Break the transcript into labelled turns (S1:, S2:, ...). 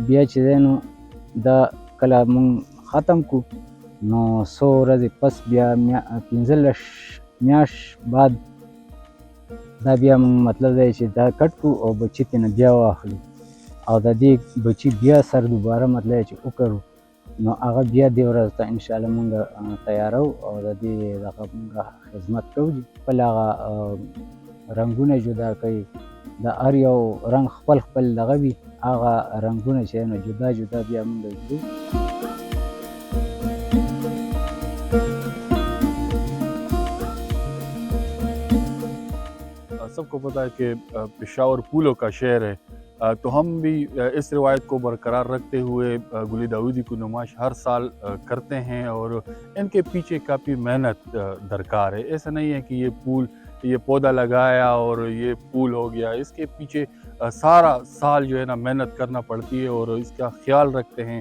S1: بیا چې دی نو دا کله مونږ ختم کړو نو څو ورځې پس بیا 15 میاشت بعد دا بیا مونږ مطلب دی چې دا کټ کړو او بچي ترېنه بیا واخلو او د دې بچي بیا سر دوباره مطلب چې وکرو نو هغه بیا دې ورځ ته انشاءالله مونږ تیارو او د دې دغه مونږ خدمت کوو چې خپل هغه رنګونه جدا کوي د هر یو رنګ خپل خپل دغه وي هغه رنګونه چې نو جدا جدا بیا مونږ ږدو.
S2: सबको पता है कि पेशावर फूलों का शहर है, तो हम भी इस रिवायत को बरकरार रखते हुए गुली दाऊदी की नुमाइश हर साल करते हैं और इनके पीछे काफ़ी मेहनत दरकार है। ऐसा नहीं है कि ये पौधा लगाया और ये फूल हो गया, इसके पीछे सारा साल जो है ना मेहनत करना पड़ती है और इसका ख्याल रखते हैं